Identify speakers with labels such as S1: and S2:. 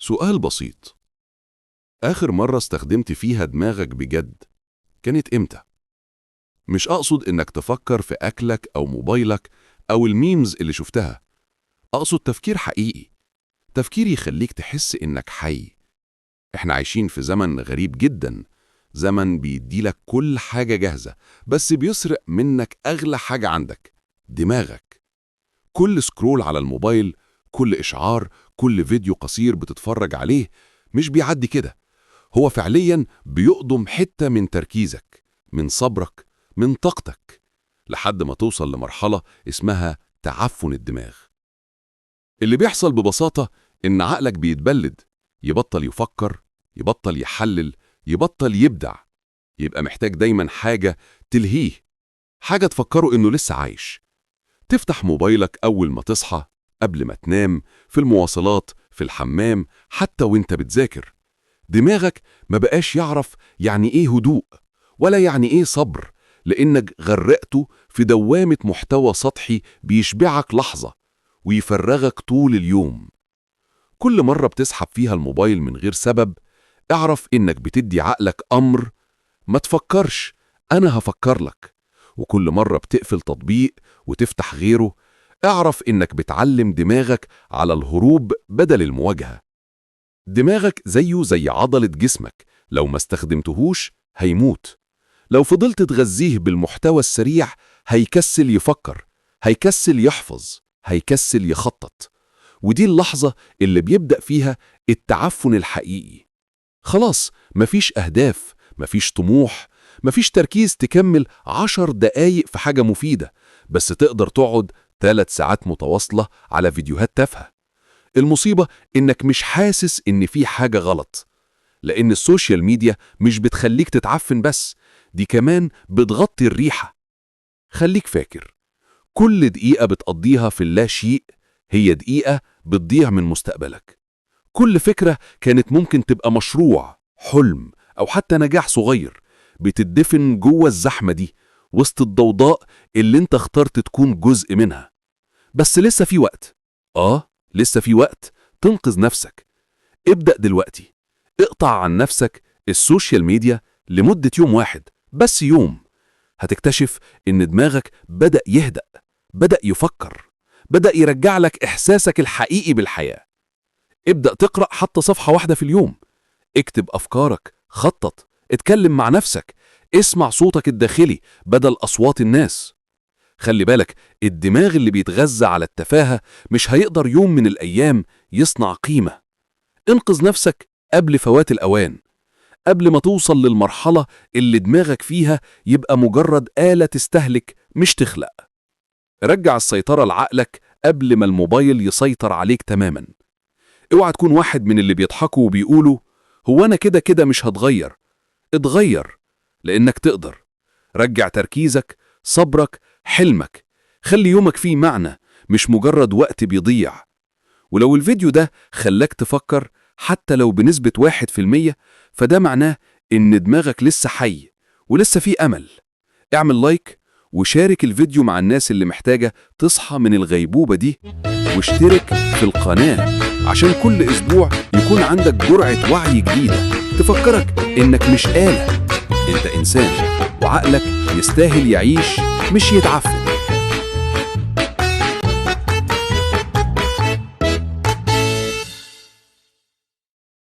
S1: سؤال بسيط، آخر مرة استخدمت فيها دماغك بجد كانت إمتى؟ مش أقصد إنك تفكر في أكلك أو موبايلك أو الميمز اللي شفتها، أقصد تفكير حقيقي، تفكير يخليك تحس إنك حي. إحنا عايشين في زمن غريب جدا، زمن بيديلك كل حاجة جاهزة بس بيسرق منك أغلى حاجة عندك، دماغك. كل سكرول على الموبايل، كل إشعار، كل فيديو قصير بتتفرج عليه مش بيعدي كده، هو فعليا بيقضم حتة من تركيزك، من صبرك، من طاقتك، لحد ما توصل لمرحلة اسمها تعفن الدماغ. اللي بيحصل ببساطة إن عقلك بيتبلد، يبطل يفكر، يبطل يحلل، يبطل يبدع، يبقى محتاج دايما حاجة تلهيه، حاجة تفكره إنه لسه عايش. تفتح موبايلك أول ما تصحى، قبل ما تنام، في المواصلات، في الحمام، حتى وانت بتذاكر. دماغك ما بقاش يعرف يعني إيه هدوء ولا يعني إيه صبر، لأنك غرقته في دوامة محتوى سطحي بيشبعك لحظة ويفرغك طول اليوم. كل مرة بتسحب فيها الموبايل من غير سبب، اعرف إنك بتدي عقلك أمر ما تفكرش، أنا هفكر لك. وكل مرة بتقفل تطبيق وتفتح غيره، اعرف إنك بتعلم دماغك على الهروب بدل المواجهة. دماغك زيه زي عضلة جسمك، لو ما استخدمتهوش هيموت. لو فضلت تغذيه بالمحتوى السريع هيكسل يفكر، هيكسل يحفظ، هيكسل يخطط. ودي اللحظة اللي بيبدأ فيها التعفن الحقيقي. خلاص مفيش أهداف، مفيش طموح، مفيش تركيز تكمل 10 دقايق في حاجة مفيدة، بس تقدر تقعد 3 ساعات متواصلة على فيديوهات تافهة. المصيبة إنك مش حاسس إن في حاجة غلط، لأن السوشيال ميديا مش بتخليك تتعفن بس، دي كمان بتغطي الريحة. خليك فاكر، كل دقيقة بتقضيها في اللا شيء هي دقيقة بتضيع من مستقبلك. كل فكرة كانت ممكن تبقى مشروع، حلم، أو حتى نجاح صغير، بتدفن جوه الزحمة دي، وسط الضوضاء اللي انت اخترت تكون جزء منها. بس لسه في وقت، لسه في وقت تنقذ نفسك. ابدأ دلوقتي، اقطع عن نفسك السوشيال ميديا لمدة يوم واحد، بس يوم. هتكتشف إن دماغك بدأ يهدأ، بدأ يفكر، بدأ يرجع لك إحساسك الحقيقي بالحياة. ابدأ تقرأ حتى صفحة واحدة في اليوم، اكتب أفكارك، خطط، اتكلم مع نفسك، اسمع صوتك الداخلي بدل أصوات الناس. خلي بالك، الدماغ اللي بيتغذى على التفاهة مش هيقدر يوم من الأيام يصنع قيمة. انقذ نفسك قبل فوات الأوان، قبل ما توصل للمرحلة اللي دماغك فيها يبقى مجرد آلة تستهلك مش تخلق. رجع السيطرة لعقلك قبل ما الموبايل يسيطر عليك تماما. اوعى تكون واحد من اللي بيضحكوا وبيقولوا هو أنا كده كده مش هتغير. اتغير، لأنك تقدر. رجع تركيزك، صبرك، حلمك. خلي يومك فيه معنى، مش مجرد وقت بيضيع. ولو الفيديو ده خلاك تفكر حتى لو بنسبة 1%، فده معناه إن دماغك لسه حي ولسه فيه أمل. اعمل لايك وشارك الفيديو مع الناس اللي محتاجة تصحى من الغيبوبة دي، واشترك في القناة عشان كل أسبوع يكون عندك جرعة وعي جديدة تفكرك إنك مش آلة، إنت إنسان، وعقلك يستاهل يعيش مش يتعفن.